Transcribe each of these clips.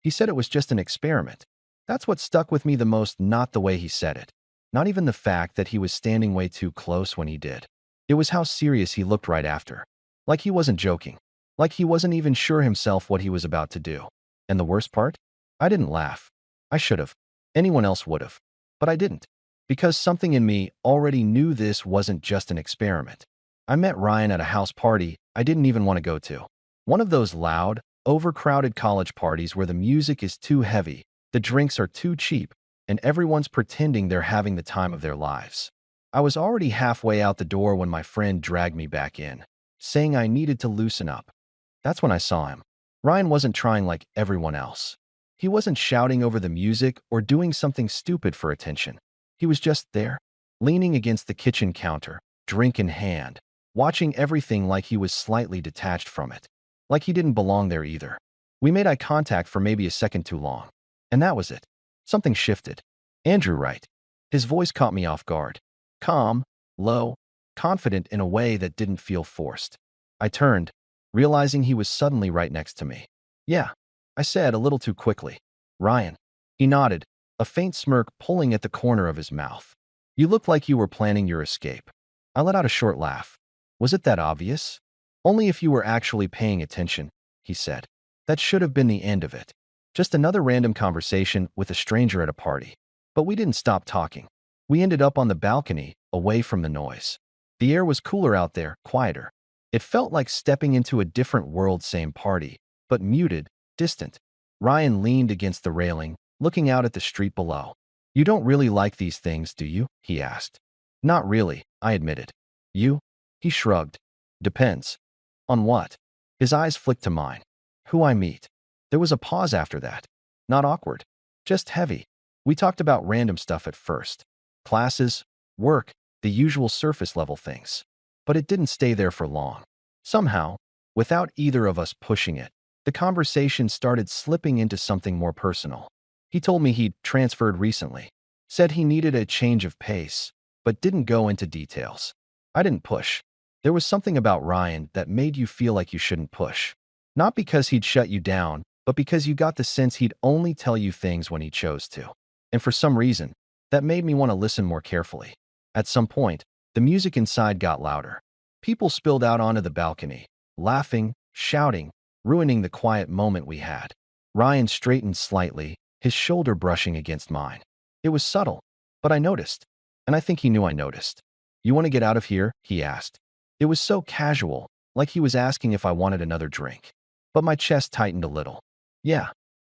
He said it was just an experiment. That's what stuck with me the most, not the way he said it. Not even the fact that he was standing way too close when he did. It was how serious he looked right after. Like he wasn't joking. Like he wasn't even sure himself what he was about to do. And the worst part? I didn't laugh. I should have. Anyone else would have. But I didn't. Because something in me already knew this wasn't just an experiment. I met Ryan at a house party I didn't even want to go to. One of those loud, overcrowded college parties where the music is too heavy, the drinks are too cheap, and everyone's pretending they're having the time of their lives. I was already halfway out the door when my friend dragged me back in, saying I needed to loosen up. That's when I saw him. Ryan wasn't trying like everyone else. He wasn't shouting over the music or doing something stupid for attention. He was just there, leaning against the kitchen counter, drink in hand, watching everything like he was slightly detached from it. Like he didn't belong there either. We made eye contact for maybe a second too long. And that was it. Something shifted. Andrew Wright. His voice caught me off guard. Calm, low, confident in a way that didn't feel forced. I turned, realizing he was suddenly right next to me. Yeah, I said a little too quickly. Ryan. He nodded, a faint smirk pulling at the corner of his mouth. You look like you were planning your escape. I let out a short laugh. Was it that obvious? Only if you were actually paying attention, he said. That should have been the end of it. Just another random conversation with a stranger at a party. But we didn't stop talking. We ended up on the balcony, away from the noise. The air was cooler out there, quieter. It felt like stepping into a different world, same party, but muted, distant. Ryan leaned against the railing, looking out at the street below. You don't really like these things, do you? He asked. Not really, I admitted. You? He shrugged. Depends. On what? His eyes flicked to mine. Who I meet. There was a pause after that. Not awkward. Just heavy. We talked about random stuff at first. Classes, work, the usual surface level things. But it didn't stay there for long. Somehow, without either of us pushing it, the conversation started slipping into something more personal. He told me he'd transferred recently. Said he needed a change of pace, but didn't go into details. I didn't push. There was something about Ryan that made you feel like you shouldn't push. Not because he'd shut you down, but because you got the sense he'd only tell you things when he chose to. And for some reason, that made me want to listen more carefully. At some point, the music inside got louder. People spilled out onto the balcony, laughing, shouting, ruining the quiet moment we had. Ryan straightened slightly, his shoulder brushing against mine. It was subtle, but I noticed. And I think he knew I noticed. You want to get out of here? He asked. It was so casual, like he was asking if I wanted another drink. But my chest tightened a little. Yeah,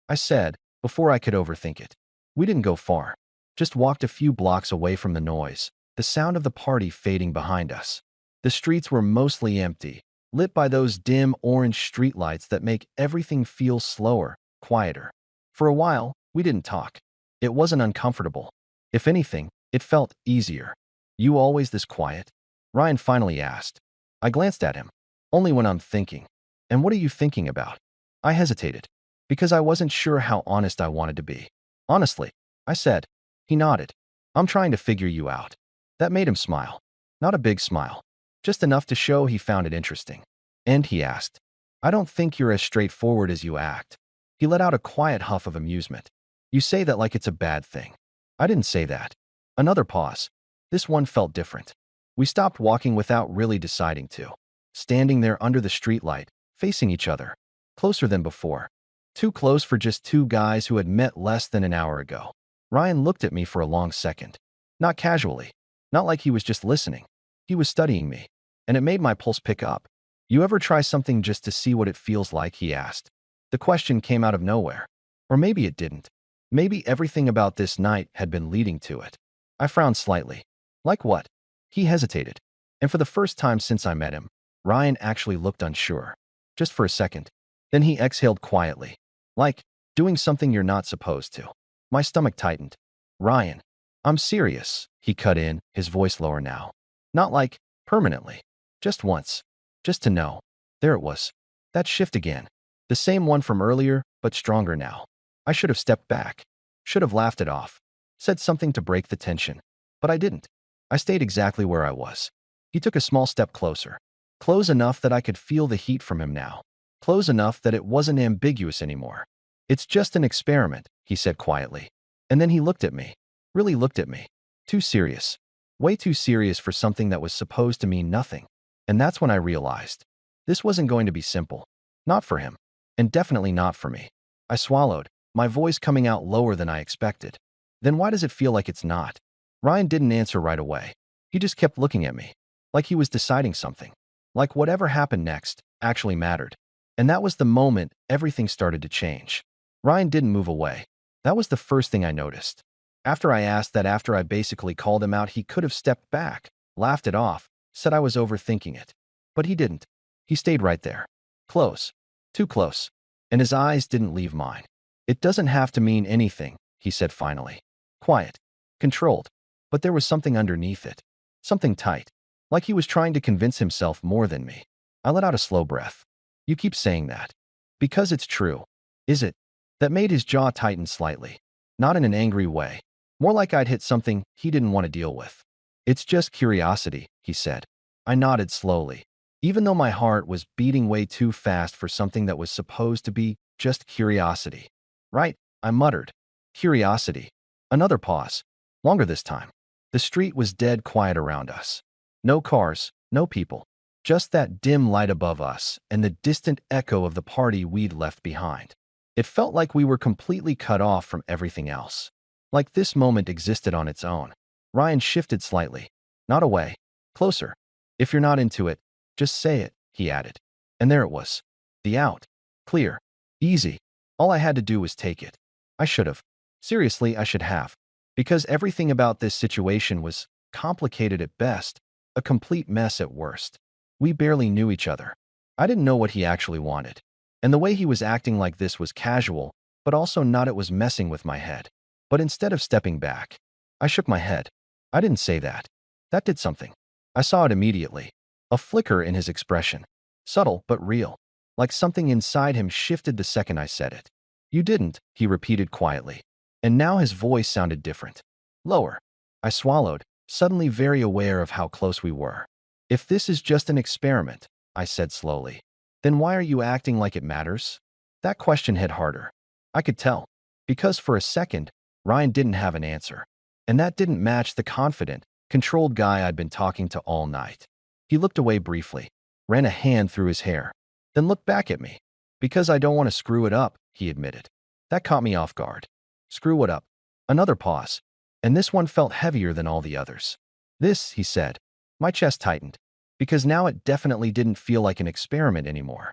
I said, before I could overthink it. We didn't go far. Just walked a few blocks away from the noise, the sound of the party fading behind us. The streets were mostly empty, lit by those dim orange streetlights that make everything feel slower, quieter. For a while, we didn't talk. It wasn't uncomfortable. If anything, it felt easier. You always this quiet? Ryan finally asked. I glanced at him. Only when I'm thinking. And what are you thinking about? I hesitated. Because I wasn't sure how honest I wanted to be. Honestly, I said. He nodded. I'm trying to figure you out. That made him smile. Not a big smile. Just enough to show he found it interesting. And he asked. I don't think you're as straightforward as you act. He let out a quiet huff of amusement. You say that like it's a bad thing. I didn't say that. Another pause. This one felt different. We stopped walking without really deciding to. Standing there under the streetlight, facing each other. Closer than before. Too close for just two guys who had met less than an hour ago. Ryan looked at me for a long second. Not casually. Not like he was just listening. He was studying me. And it made my pulse pick up. You ever try something just to see what it feels like? He asked. The question came out of nowhere. Or maybe it didn't. Maybe everything about this night had been leading to it. I frowned slightly. Like what? He hesitated. And for the first time since I met him, Ryan actually looked unsure. Just for a second. Then he exhaled quietly. Like, doing something you're not supposed to. My stomach tightened. Ryan. I'm serious, he cut in, his voice lower now. Not like, permanently. Just once. Just to know. There it was. That shift again. The same one from earlier, but stronger now. I should have stepped back. Should have laughed it off. Said something to break the tension. But I didn't. I stayed exactly where I was. He took a small step closer. Close enough that I could feel the heat from him now. Close enough that it wasn't ambiguous anymore. It's just an experiment, he said quietly. And then he looked at me. Really looked at me. Too serious. Way too serious for something that was supposed to mean nothing. And that's when I realized. This wasn't going to be simple. Not for him. And definitely not for me. I swallowed, my voice coming out lower than I expected. Then why does it feel like it's not? Ryan didn't answer right away. He just kept looking at me. Like he was deciding something. Like whatever happened next actually mattered. And that was the moment everything started to change. Ryan didn't move away. That was the first thing I noticed. After I asked that, after I basically called him out, he could have stepped back, laughed it off, said I was overthinking it. But he didn't. He stayed right there. Close. Too close. And his eyes didn't leave mine. It doesn't have to mean anything, he said finally. Quiet. Controlled. But there was something underneath it. Something tight. Like he was trying to convince himself more than me. I let out a slow breath. You keep saying that. Because it's true. Is it? That made his jaw tighten slightly. Not in an angry way. More like I'd hit something he didn't want to deal with. It's just curiosity, he said. I nodded slowly. Even though my heart was beating way too fast for something that was supposed to be just curiosity. Right, I muttered. Curiosity. Another pause. Longer this time. The street was dead quiet around us. No cars, no people. Just that dim light above us and the distant echo of the party we'd left behind. It felt like we were completely cut off from everything else. Like this moment existed on its own. Ryan shifted slightly. Not away. Closer. If you're not into it, just say it, he added. And there it was. The out. Clear. Easy. All I had to do was take it. I should have. Seriously, I should have. Because everything about this situation was complicated at best, a complete mess at worst. We barely knew each other. I didn't know what he actually wanted. And the way he was acting like this was casual, but also not. It was messing with my head. But instead of stepping back, I shook my head. I didn't say that. That did something. I saw it immediately. A flicker in his expression. Subtle, but real. Like something inside him shifted the second I said it. You didn't, he repeated quietly. And now his voice sounded different. Lower. I swallowed, suddenly very aware of how close we were. If this is just an experiment, I said slowly, then why are you acting like it matters? That question hit harder. I could tell. Because for a second, Ryan didn't have an answer. And that didn't match the confident, controlled guy I'd been talking to all night. He looked away briefly, ran a hand through his hair, then looked back at me. Because I don't want to screw it up, he admitted. That caught me off guard. Screw it up. Another pause. And this one felt heavier than all the others. This, he said. My chest tightened. Because now it definitely didn't feel like an experiment anymore.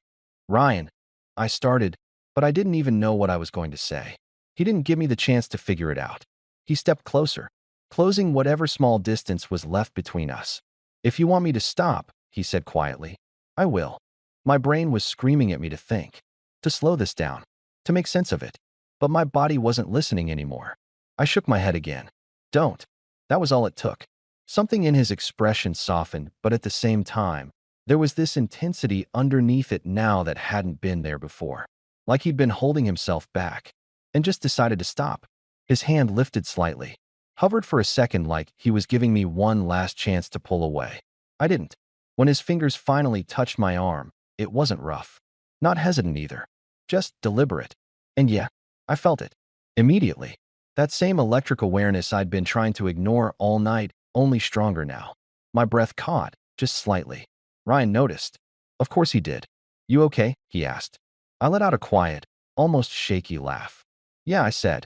Ryan, I started, but I didn't even know what I was going to say. He didn't give me the chance to figure it out. He stepped closer, closing whatever small distance was left between us. If you want me to stop, he said quietly, I will. My brain was screaming at me to think, to slow this down, to make sense of it. But my body wasn't listening anymore. I shook my head again. Don't. That was all it took. Something in his expression softened, but at the same time, there was this intensity underneath it now that hadn't been there before. Like he'd been holding himself back, and just decided to stop. His hand lifted slightly, hovered for a second like he was giving me one last chance to pull away. I didn't. When his fingers finally touched my arm, it wasn't rough. Not hesitant either. Just deliberate. And yeah, I felt it. Immediately. That same electric awareness I'd been trying to ignore all night, only stronger now. My breath caught, just slightly. Ryan noticed. Of course he did. You okay? He asked. I let out a quiet, almost shaky laugh. Yeah, I said.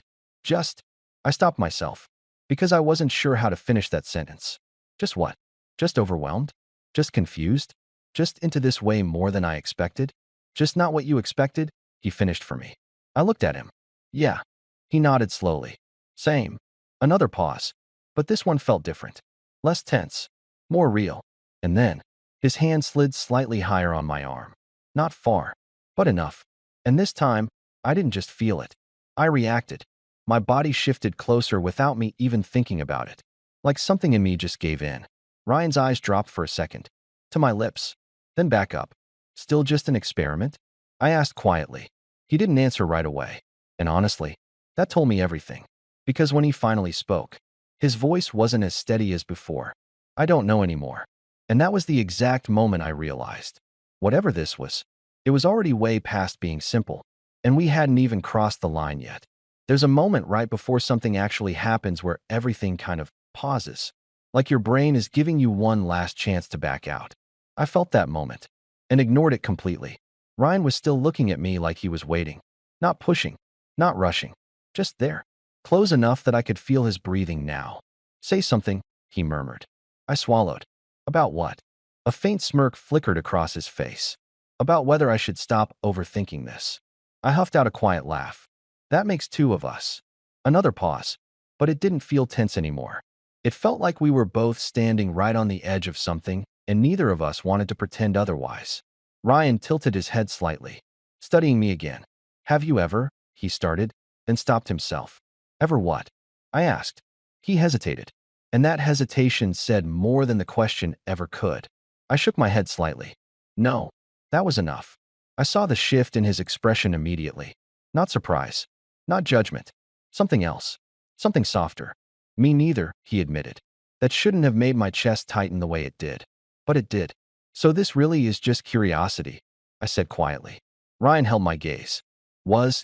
I stopped myself. Because I wasn't sure how to finish that sentence. Just what? Just overwhelmed? Just confused? Just into this way more than I expected? Just not what you expected? He finished for me. I looked at him. Yeah. He nodded slowly. Same. Another pause. But this one felt different. Less tense. More real. And then, his hand slid slightly higher on my arm. Not far, but enough. And this time, I didn't just feel it. I reacted. My body shifted closer without me even thinking about it. Like something in me just gave in. Ryan's eyes dropped for a second. To my lips. Then back up. Still just an experiment? I asked quietly. He didn't answer right away. And honestly, that told me everything. Because when he finally spoke, his voice wasn't as steady as before. I don't know anymore. And that was the exact moment I realized. Whatever this was, it was already way past being simple. And we hadn't even crossed the line yet. There's a moment right before something actually happens where everything kind of pauses, like your brain is giving you one last chance to back out. I felt that moment and ignored it completely. Ryan was still looking at me like he was waiting, not pushing, not rushing, just there, close enough that I could feel his breathing now. Say something, he murmured. I swallowed. About what? A faint smirk flickered across his face. About whether I should stop overthinking this. I huffed out a quiet laugh. That makes two of us. Another pause, but it didn't feel tense anymore. It felt like we were both standing right on the edge of something, and neither of us wanted to pretend otherwise. Ryan tilted his head slightly, studying me again. Have you ever, he started, then stopped himself. Ever what? I asked. He hesitated, and that hesitation said more than the question ever could. I shook my head slightly. No, that was enough. I saw the shift in his expression immediately. Not surprise, not judgment. Something else. Something softer. Me neither, he admitted. That shouldn't have made my chest tighten the way it did. But it did. So this really is just curiosity, I said quietly. Ryan held my gaze.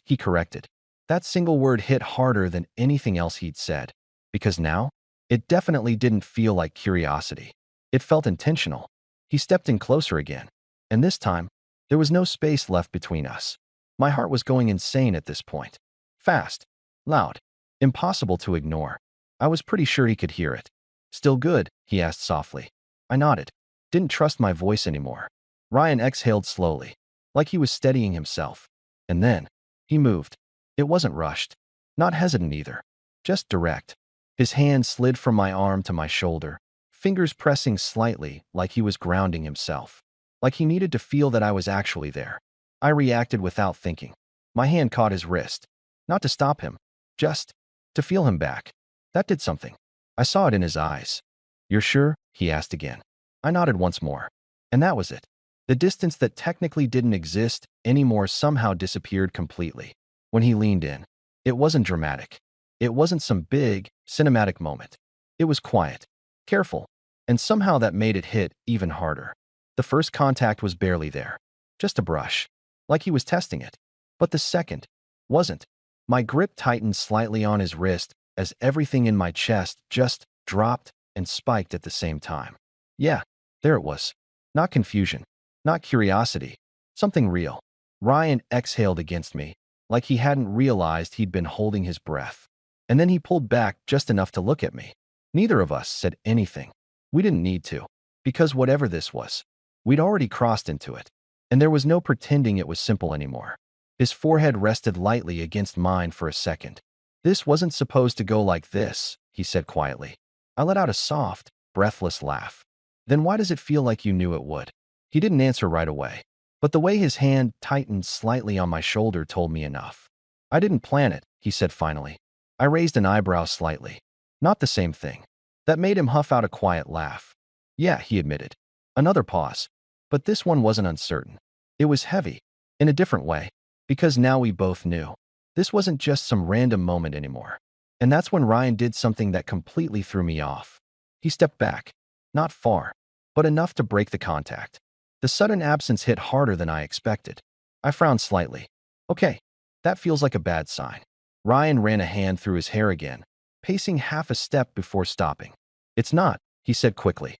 He corrected. That single word hit harder than anything else he'd said. Because now, it definitely didn't feel like curiosity. It felt intentional. He stepped in closer again. And this time, there was no space left between us. My heart was going insane at this point. Fast, loud, impossible to ignore. I was pretty sure he could hear it. Still good? He asked softly. I nodded. Didn't trust my voice anymore. Ryan exhaled slowly, like he was steadying himself. And then, he moved. It wasn't rushed. Not hesitant either. Just direct. His hand slid from my arm to my shoulder, fingers pressing slightly like he was grounding himself. Like he needed to feel that I was actually there. I reacted without thinking. My hand caught his wrist. Not to stop him. Just to feel him back. That did something. I saw it in his eyes. You're sure? He asked again. I nodded once more. And that was it. The distance that technically didn't exist anymore somehow disappeared completely. When he leaned in, it wasn't dramatic. It wasn't some big, cinematic moment. It was quiet, careful, and somehow that made it hit even harder. The first contact was barely there. Just a brush. Like he was testing it. But the second wasn't. My grip tightened slightly on his wrist as everything in my chest just dropped and spiked at the same time. Yeah, there it was. Not confusion. Not curiosity. Something real. Ryan exhaled against me, like he hadn't realized he'd been holding his breath. And then he pulled back just enough to look at me. Neither of us said anything. We didn't need to. Because whatever this was, we'd already crossed into it. And there was no pretending it was simple anymore. His forehead rested lightly against mine for a second. This wasn't supposed to go like this, he said quietly. I let out a soft, breathless laugh. Then why does it feel like you knew it would? He didn't answer right away. But the way his hand tightened slightly on my shoulder told me enough. I didn't plan it, he said finally. I raised an eyebrow slightly. Not the same thing. That made him huff out a quiet laugh. Yeah, he admitted. Another pause. But this one wasn't uncertain. It was heavy, in a different way, because now we both knew. This wasn't just some random moment anymore. And that's when Ryan did something that completely threw me off. He stepped back. Not far, but enough to break the contact. The sudden absence hit harder than I expected. I frowned slightly. Okay, that feels like a bad sign. Ryan ran a hand through his hair again, pacing half a step before stopping. It's not, he said quickly.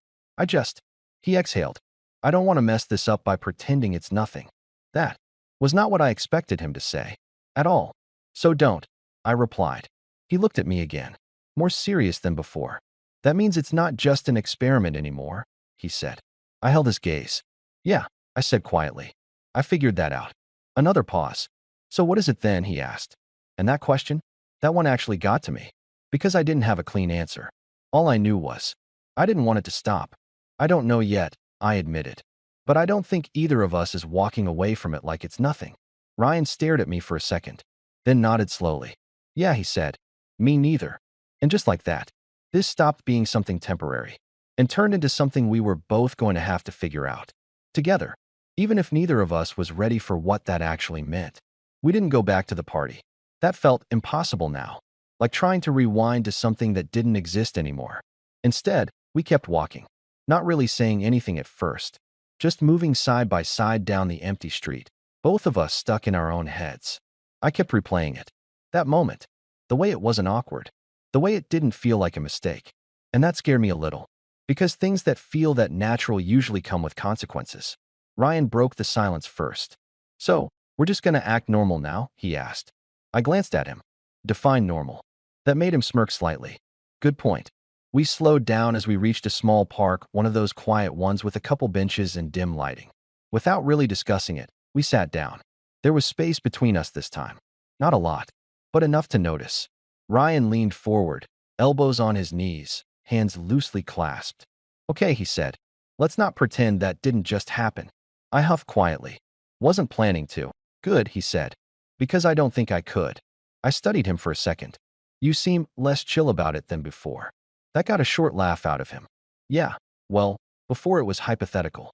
He exhaled. I don't want to mess this up by pretending it's nothing. That was not what I expected him to say. At all. So don't, I replied. He looked at me again, more serious than before. That means it's not just an experiment anymore, he said. I held his gaze. Yeah, I said quietly. I figured that out. Another pause. So what is it then, he asked. And that question? That one actually got to me. Because I didn't have a clean answer. All I knew was, I didn't want it to stop. I don't know yet, I admitted. But I don't think either of us is walking away from it like it's nothing. Ryan stared at me for a second, then nodded slowly. Yeah, he said. Me neither. And just like that, this stopped being something temporary and turned into something we were both going to have to figure out. Together, even if neither of us was ready for what that actually meant. We didn't go back to the party. That felt impossible now, like trying to rewind to something that didn't exist anymore. Instead, we kept walking, not really saying anything at first, just moving side by side down the empty street, both of us stuck in our own heads. I kept replaying it. That moment. The way it wasn't awkward. The way it didn't feel like a mistake. And that scared me a little. Because things that feel that natural usually come with consequences. Ryan broke the silence first. So, we're just gonna act normal now? He asked. I glanced at him. Define normal. That made him smirk slightly. Good point. We slowed down as we reached a small park, one of those quiet ones with a couple benches and dim lighting. Without really discussing it, we sat down. There was space between us this time. Not a lot, but enough to notice. Ryan leaned forward, elbows on his knees, hands loosely clasped. Okay, he said. Let's not pretend that didn't just happen. I huffed quietly. Wasn't planning to. Good, he said. Because I don't think I could. I studied him for a second. You seem less chill about it than before. That got a short laugh out of him. Yeah, well, before it was hypothetical.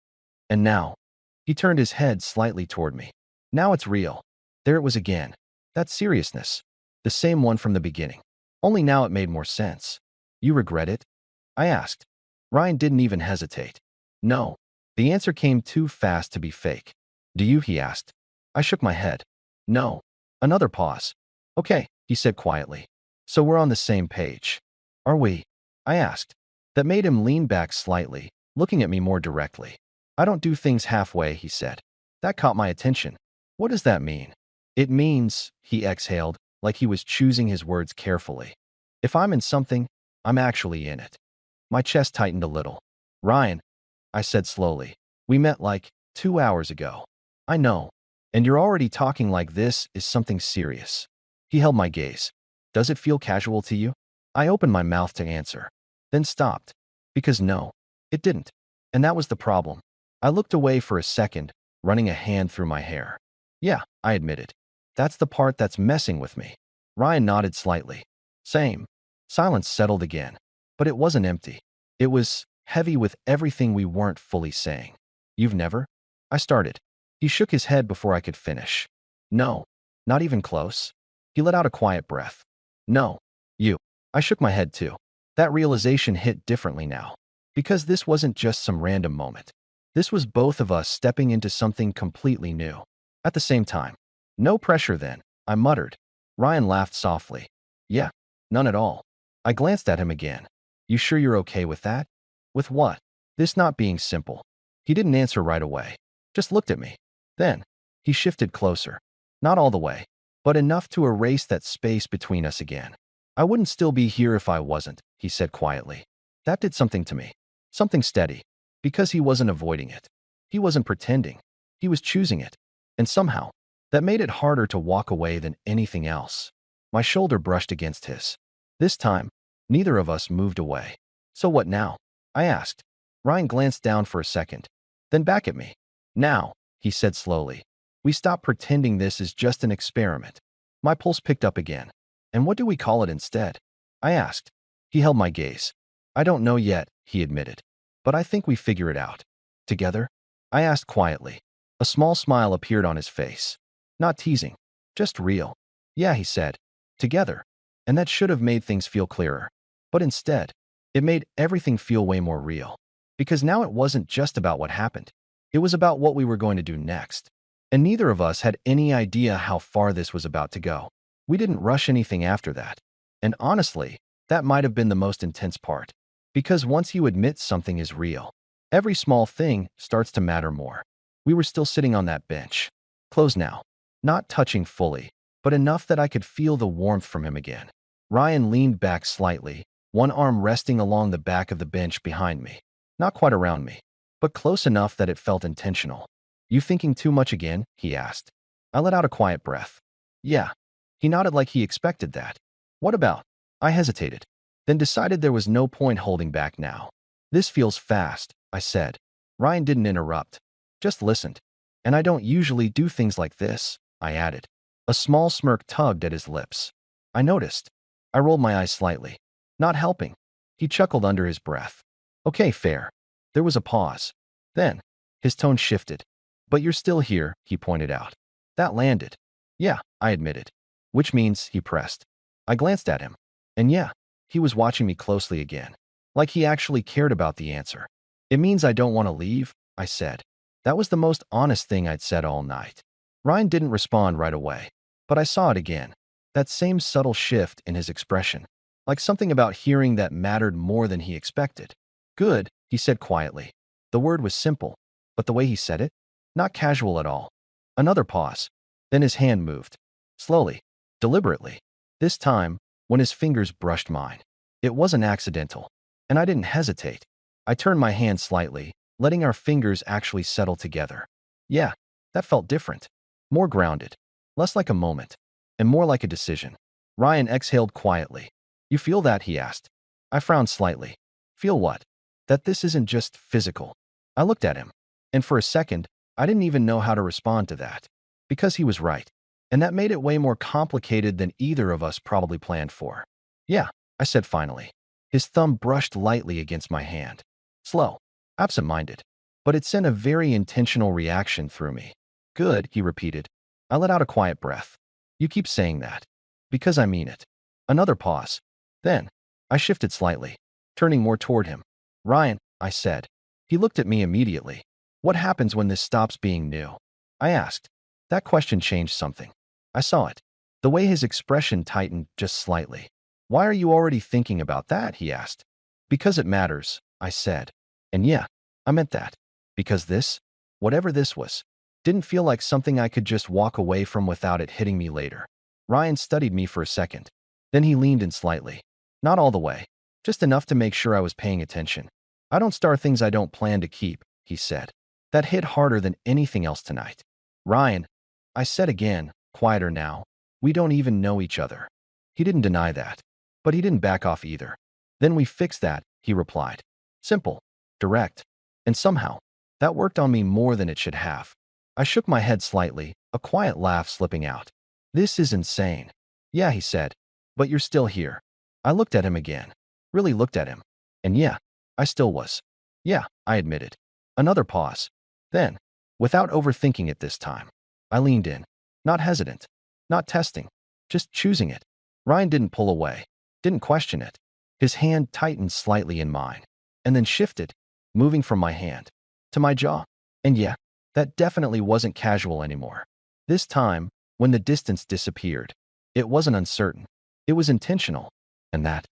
And now? He turned his head slightly toward me. Now it's real. There it was again. That seriousness. The same one from the beginning. Only now it made more sense. You regret it? I asked. Ryan didn't even hesitate. No. The answer came too fast to be fake. Do you? He asked. I shook my head. No. Another pause. Okay, he said quietly. So we're on the same page. Are we? I asked. That made him lean back slightly, looking at me more directly. I don't do things halfway, he said. That caught my attention. What does that mean? It means, he exhaled, like he was choosing his words carefully. If I'm in something, I'm actually in it. My chest tightened a little. Ryan, I said slowly, we met like 2 hours ago. I know. And you're already talking like this is something serious. He held my gaze. Does it feel casual to you? I opened my mouth to answer, then stopped. Because no, it didn't. And that was the problem. I looked away for a second, running a hand through my hair. Yeah, I admitted. That's the part that's messing with me. Ryan nodded slightly. Same. Silence settled again. But it wasn't empty. It was heavy with everything we weren't fully saying. You've never? I started. He shook his head before I could finish. No, not even close. He let out a quiet breath. No, you. I shook my head too. That realization hit differently now. Because this wasn't just some random moment. This was both of us stepping into something completely new. At the same time. No pressure then, I muttered. Ryan laughed softly. Yeah, none at all. I glanced at him again. You sure you're okay with that? With what? This not being simple. He didn't answer right away. Just looked at me. Then, he shifted closer. Not all the way, but enough to erase that space between us again. I wouldn't still be here if I wasn't, he said quietly. That did something to me. Something steady. Because he wasn't avoiding it. He wasn't pretending. He was choosing it. And somehow, that made it harder to walk away than anything else. My shoulder brushed against his. This time, neither of us moved away. So what now? I asked. Ryan glanced down for a second, then back at me. Now, he said slowly, we stop pretending this is just an experiment. My pulse picked up again. And what do we call it instead? I asked. He held my gaze. I don't know yet, he admitted. But I think we figure it out. Together? I asked quietly. A small smile appeared on his face. Not teasing. Just real. Yeah, he said. Together. And that should have made things feel clearer. But instead, it made everything feel way more real. Because now it wasn't just about what happened. It was about what we were going to do next. And neither of us had any idea how far this was about to go. We didn't rush anything after that. And honestly, that might have been the most intense part. Because once you admit something is real, every small thing starts to matter more. We were still sitting on that bench. Closed now. Not touching fully, but enough that I could feel the warmth from him again. Ryan leaned back slightly, one arm resting along the back of the bench behind me. Not quite around me, but close enough that it felt intentional. You thinking too much again? He asked. I let out a quiet breath. Yeah. He nodded like he expected that. What about? I hesitated, then decided there was no point holding back now. This feels fast, I said. Ryan didn't interrupt, just listened. And I don't usually do things like this, I added. A small smirk tugged at his lips. I noticed. I rolled my eyes slightly. Not helping. He chuckled under his breath. Okay, fair. There was a pause. Then, his tone shifted. But you're still here, he pointed out. That landed. Yeah, I admitted. Which means, he pressed. I glanced at him. And yeah, he was watching me closely again. Like he actually cared about the answer. It means I don't want to leave, I said. That was the most honest thing I'd said all night. Ryan didn't respond right away. But I saw it again. That same subtle shift in his expression. Like something about hearing that mattered more than he expected. Good, he said quietly. The word was simple, but the way he said it? Not casual at all. Another pause. Then his hand moved. Slowly. Deliberately. This time, when his fingers brushed mine. It wasn't accidental. And I didn't hesitate. I turned my hand slightly, letting our fingers actually settle together. Yeah, that felt different. More grounded. Less like a moment. And more like a decision. Ryan exhaled quietly. You feel that? He asked. I frowned slightly. Feel what? That this isn't just physical. I looked at him. And for a second, I didn't even know how to respond to that. Because he was right. And that made it way more complicated than either of us probably planned for. Yeah, I said finally. His thumb brushed lightly against my hand. Slow. Absent-minded. But it sent a very intentional reaction through me. Good, he repeated. I let out a quiet breath. You keep saying that. Because I mean it. Another pause. Then, I shifted slightly, turning more toward him. Ryan, I said. He looked at me immediately. What happens when this stops being new? I asked. That question changed something. I saw it. The way his expression tightened just slightly. Why are you already thinking about that? He asked. Because it matters, I said. And yeah, I meant that. Because this, whatever this was, didn't feel like something I could just walk away from without it hitting me later. Ryan studied me for a second. Then he leaned in slightly. Not all the way. Just enough to make sure I was paying attention. I don't start things I don't plan to keep, he said. That hit harder than anything else tonight. Ryan, I said again, quieter now. We don't even know each other. He didn't deny that. But he didn't back off either. Then we fixed that, he replied. Simple. Direct. And somehow, that worked on me more than it should have. I shook my head slightly, a quiet laugh slipping out. This is insane. Yeah, he said. But you're still here. I looked at him again. Really looked at him. And yeah, I still was. Yeah, I admitted. Another pause. Then, without overthinking it this time, I leaned in. Not hesitant. Not testing. Just choosing it. Ryan didn't pull away. Didn't question it. His hand tightened slightly in mine. And then shifted, moving from my hand to my jaw. And yeah, that definitely wasn't casual anymore. This time, when the distance disappeared, it wasn't uncertain. It was intentional. And that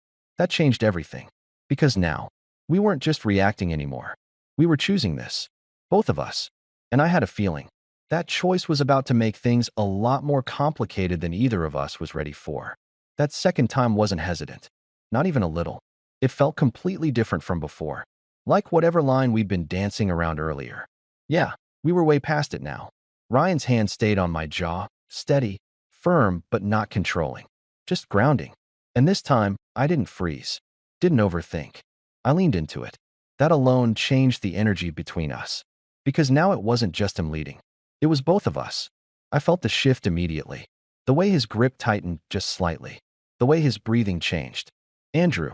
changed everything. Because now, we weren't just reacting anymore. We were choosing this. Both of us. And I had a feeling. That choice was about to make things a lot more complicated than either of us was ready for. That second time wasn't hesitant. Not even a little. It felt completely different from before. Like whatever line we'd been dancing around earlier. Yeah, we were way past it now. Ryan's hand stayed on my jaw, steady, firm, but not controlling. Just grounding. And this time, I didn't freeze. Didn't overthink. I leaned into it. That alone changed the energy between us. Because now it wasn't just him leading. It was both of us. I felt the shift immediately. The way his grip tightened just slightly. The way his breathing changed. Andrew,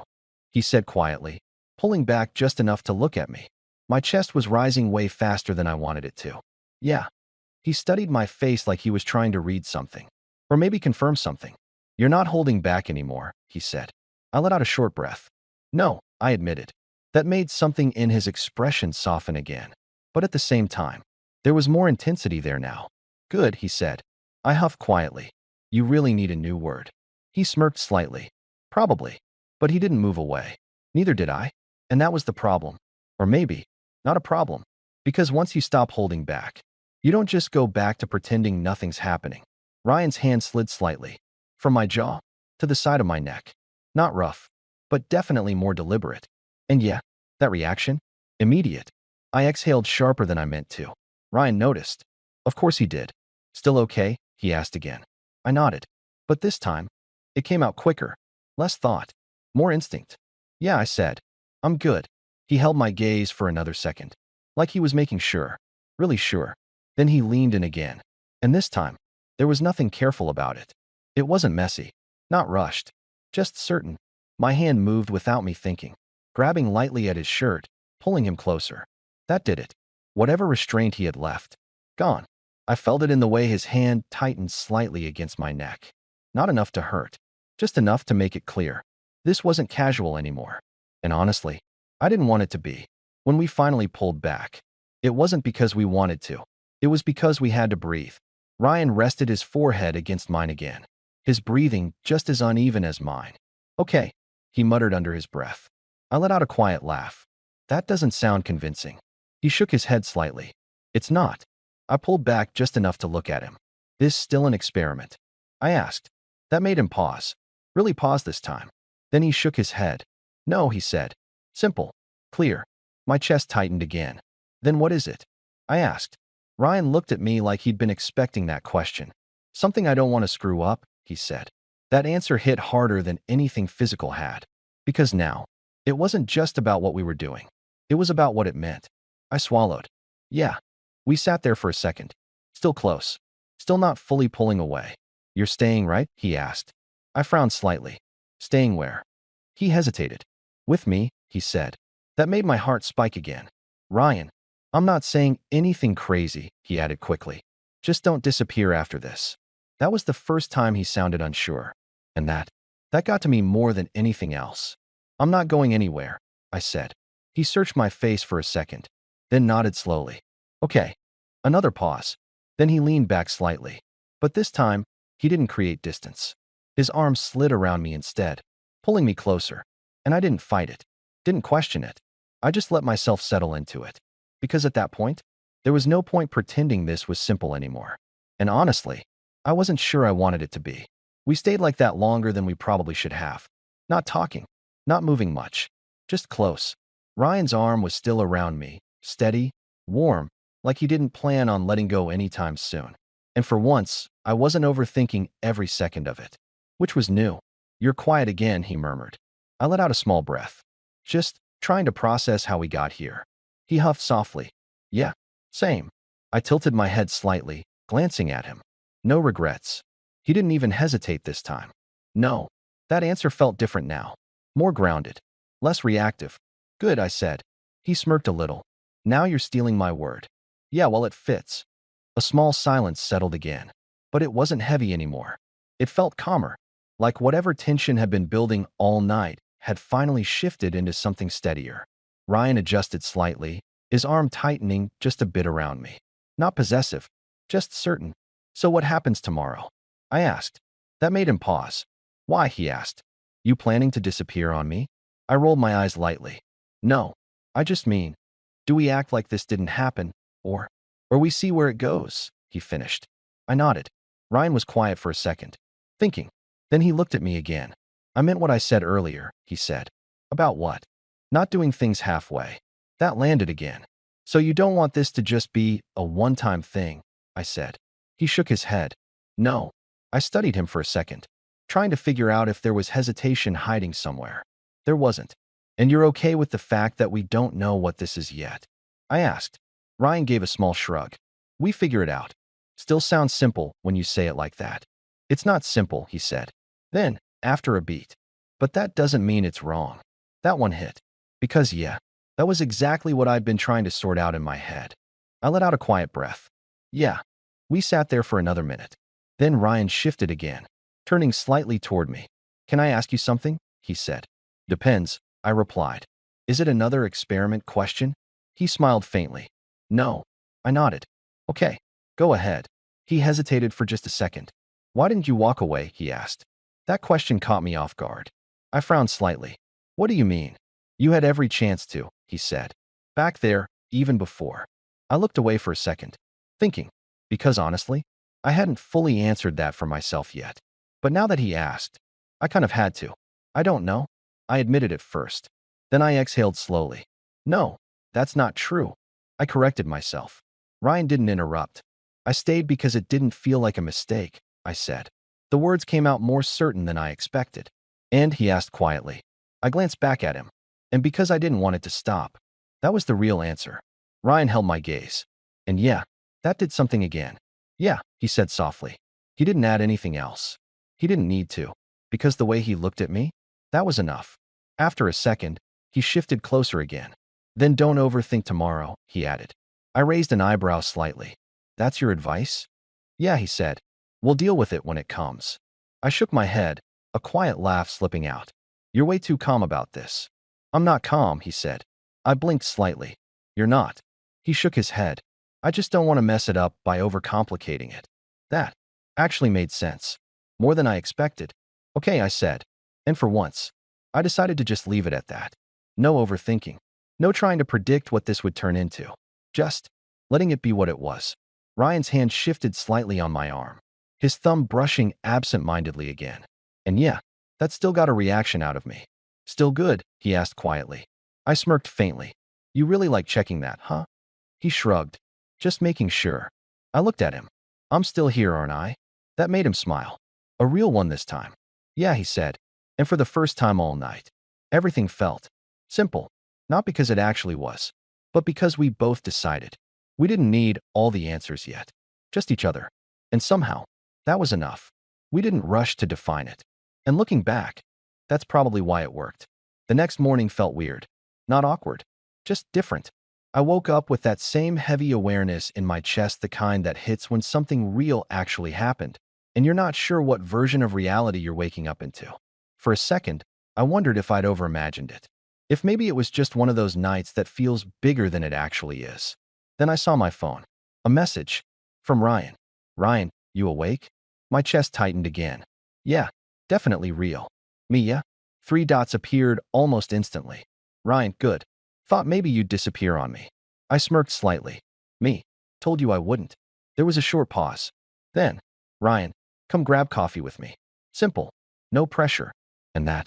he said quietly, pulling back just enough to look at me. My chest was rising way faster than I wanted it to. Yeah. He studied my face like he was trying to read something. Or maybe confirm something. You're not holding back anymore, he said. I let out a short breath. No, I admitted. That made something in his expression soften again. But at the same time, there was more intensity there now. Good, he said. I huffed quietly. You really need a new word. He smirked slightly. Probably. But he didn't move away. Neither did I. And that was the problem. Or maybe, not a problem. Because once you stop holding back, you don't just go back to pretending nothing's happening. Ryan's hand slid slightly. From my jaw to the side of my neck. Not rough, but definitely more deliberate. And yeah, that reaction? Immediate. I exhaled sharper than I meant to. Ryan noticed. Of course he did. Still okay? He asked again. I nodded. But this time, it came out quicker. Less thought. More instinct. Yeah, I said. I'm good. He held my gaze for another second. Like he was making sure. Really sure. Then he leaned in again. And this time, there was nothing careful about it. It wasn't messy. Not rushed. Just certain. My hand moved without me thinking. Grabbing lightly at his shirt, pulling him closer. That did it. Whatever restraint he had left. Gone. I felt it in the way his hand tightened slightly against my neck. Not enough to hurt. Just enough to make it clear. This wasn't casual anymore. And honestly, I didn't want it to be. When we finally pulled back, it wasn't because we wanted to. It was because we had to breathe. Ryan rested his forehead against mine again, his breathing just as uneven as mine. Okay, he muttered under his breath. I let out a quiet laugh. That doesn't sound convincing. He shook his head slightly. It's not. I pulled back just enough to look at him. This still an experiment? I asked. That made him pause. Really pause this time. Then he shook his head. No, he said. Simple. Clear. My chest tightened again. Then what is it? I asked. Ryan looked at me like he'd been expecting that question. Something I don't want to screw up, he said. That answer hit harder than anything physical had. Because now, it wasn't just about what we were doing. It was about what it meant. I swallowed. Yeah. We sat there for a second. Still close. Still not fully pulling away. You're staying, right? He asked. I frowned slightly. Staying where? He hesitated. With me, he said. That made my heart spike again. Ryan, I'm not saying anything crazy, he added quickly. Just don't disappear after this. That was the first time he sounded unsure. And that got to me more than anything else. I'm not going anywhere, I said. He searched my face for a second, then nodded slowly. Okay. Another pause. Then he leaned back slightly. But this time, he didn't create distance. His arms slid around me instead, pulling me closer. And I didn't fight it. Didn't question it. I just let myself settle into it. Because at that point, there was no point pretending this was simple anymore. And honestly, I wasn't sure I wanted it to be. We stayed like that longer than we probably should have. Not talking, not moving much, just close. Ryan's arm was still around me, steady, warm, like he didn't plan on letting go anytime soon. And for once, I wasn't overthinking every second of it. Which was new. You're quiet again, he murmured. I let out a small breath. Just trying to process how we got here. He huffed softly. Yeah, same. I tilted my head slightly, glancing at him. No regrets. He didn't even hesitate this time. No. That answer felt different now. More grounded. Less reactive. Good, I said. He smirked a little. Now you're stealing my word. Yeah, well, it fits. A small silence settled again. But it wasn't heavy anymore. It felt calmer. Like whatever tension had been building all night had finally shifted into something steadier. Ryan adjusted slightly, his arm tightening just a bit around me. Not possessive, just certain. So what happens tomorrow? I asked. That made him pause. Why, he asked. You planning to disappear on me? I rolled my eyes lightly. No, I just mean, do we act like this didn't happen, or we see where it goes, he finished. I nodded. Ryan was quiet for a second, thinking. Then he looked at me again. I meant what I said earlier, he said. About what? Not doing things halfway. That landed again. So you don't want this to just be a one-time thing, I said. He shook his head. No. I studied him for a second, trying to figure out if there was hesitation hiding somewhere. There wasn't. And you're okay with the fact that we don't know what this is yet? I asked. Ryan gave a small shrug. We figure it out. Still sounds simple when you say it like that. It's not simple, he said. Then, after a beat. But that doesn't mean it's wrong. That one hit. Because yeah, that was exactly what I'd been trying to sort out in my head. I let out a quiet breath. Yeah. We sat there for another minute. Then Ryan shifted again, turning slightly toward me. Can I ask you something? He said. Depends, I replied. Is it another experiment question? He smiled faintly. No. I nodded. Okay, go ahead. He hesitated for just a second. Why didn't you walk away? He asked. That question caught me off guard. I frowned slightly. What do you mean? You had every chance to, he said. Back there, even before. I looked away for a second, thinking, because honestly, I hadn't fully answered that for myself yet. But now that he asked, I kind of had to. I don't know. I admitted it first. Then I exhaled slowly. No, that's not true. I corrected myself. Ryan didn't interrupt. I stayed because it didn't feel like a mistake, I said. The words came out more certain than I expected. And he asked quietly. I glanced back at him. And because I didn't want it to stop. That was the real answer. Ryan held my gaze. And yeah, that did something again. Yeah, he said softly. He didn't add anything else. He didn't need to. Because the way he looked at me, that was enough. After a second, he shifted closer again. Then don't overthink tomorrow, he added. I raised an eyebrow slightly. That's your advice? Yeah, he said. We'll deal with it when it comes. I shook my head, a quiet laugh slipping out. You're way too calm about this. I'm not calm, he said. I blinked slightly. You're not. He shook his head. I just don't want to mess it up by overcomplicating it. That actually made sense. More than I expected. Okay, I said. And for once, I decided to just leave it at that. No overthinking. No trying to predict what this would turn into. Just letting it be what it was. Ryan's hand shifted slightly on my arm, his thumb brushing absent-mindedly again. And yeah, that still got a reaction out of me. Still good, he asked quietly. I smirked faintly. You really like checking that, huh? He shrugged. Just making sure. I looked at him. I'm still here, aren't I? That made him smile. A real one this time. Yeah, he said. And for the first time all night. Everything felt simple. Not because it actually was, but because we both decided. We didn't need all the answers yet. Just each other. And somehow, that was enough. We didn't rush to define it. And looking back, that's probably why it worked. The next morning felt weird. Not awkward. Just different. I woke up with that same heavy awareness in my chest, the kind that hits when something real actually happened, and you're not sure what version of reality you're waking up into. For a second, I wondered if I'd overimagined it. If maybe it was just one of those nights that feels bigger than it actually is. Then I saw my phone. A message. From Ryan. Ryan, you awake? My chest tightened again. Yeah, definitely real. Mia? 3 dots appeared almost instantly. Ryan, good. Thought maybe you'd disappear on me. I smirked slightly. Me. Told you I wouldn't. There was a short pause. Then, Ryan, come grab coffee with me. Simple. No pressure. And that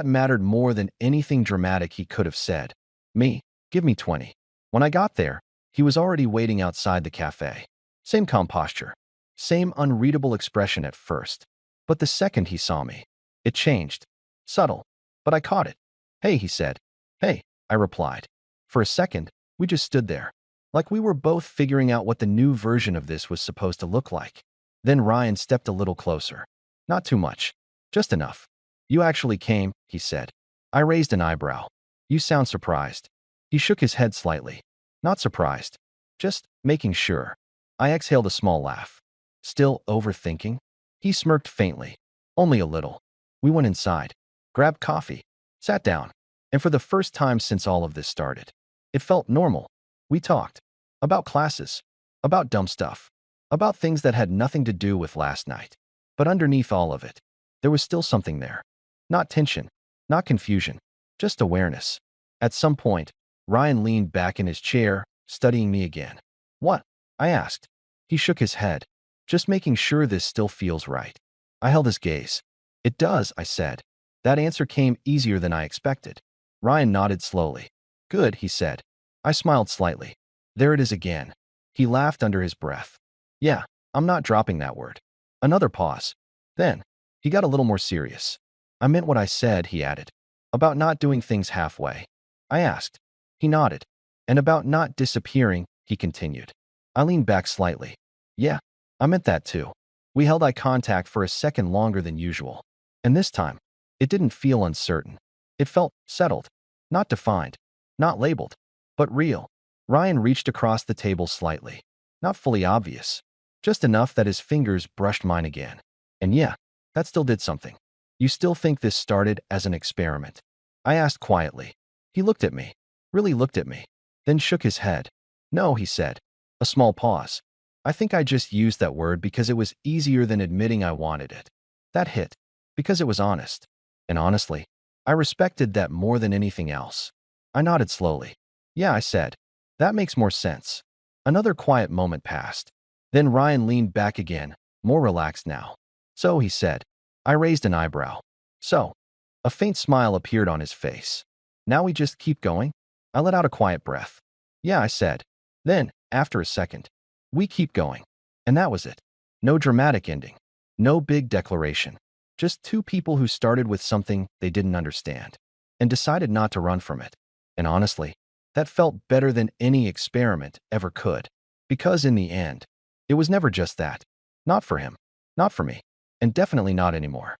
mattered more than anything dramatic he could have said. Me. Give me 20. When I got there, he was already waiting outside the cafe. Same calm posture. Same unreadable expression at first. But the second he saw me, it changed. Subtle. But I caught it. Hey, he said. Hey, I replied. For a second, we just stood there, like we were both figuring out what the new version of this was supposed to look like. Then Ryan stepped a little closer. Not too much. Just enough. You actually came, he said. I raised an eyebrow. You sound surprised. He shook his head slightly. Not surprised. Just making sure. I exhaled a small laugh. Still overthinking? He smirked faintly. Only a little. We went inside. Grabbed coffee. Sat down. And for the first time since all of this started, it felt normal. We talked. About classes. About dumb stuff. About things that had nothing to do with last night. But underneath all of it, there was still something there. Not tension. Not confusion. Just awareness. At some point, Ryan leaned back in his chair, studying me again. What? I asked. He shook his head. Just making sure this still feels right. I held his gaze. It does, I said. That answer came easier than I expected. Ryan nodded slowly. Good, he said. I smiled slightly. There it is again. He laughed under his breath. Yeah, I'm not dropping that word. Another pause. Then, he got a little more serious. I meant what I said, he added. About not doing things halfway. I asked. He nodded. And about not disappearing, he continued. I leaned back slightly. Yeah, I meant that too. We held eye contact for a second longer than usual. And this time, it didn't feel uncertain. It felt settled, not defined, not labeled, but real. Ryan reached across the table slightly. Not fully obvious. Just enough that his fingers brushed mine again. And yeah, that still did something. You still think this started as an experiment? I asked quietly. He looked at me. Really looked at me. Then shook his head. No, he said. A small pause. I think I just used that word because it was easier than admitting I wanted it. That hit. Because it was honest. And honestly, I respected that more than anything else. I nodded slowly. Yeah, I said. That makes more sense. Another quiet moment passed. Then Ryan leaned back again, more relaxed now. So, he said. I raised an eyebrow. So. A faint smile appeared on his face. Now we just keep going? I let out a quiet breath. Yeah, I said. Then, after a second, we keep going. And that was it. No dramatic ending. No big declaration. Just two people who started with something they didn't understand and decided not to run from it. And honestly, that felt better than any experiment ever could. Because in the end, it was never just that. Not for him. Not for me. And definitely not anymore.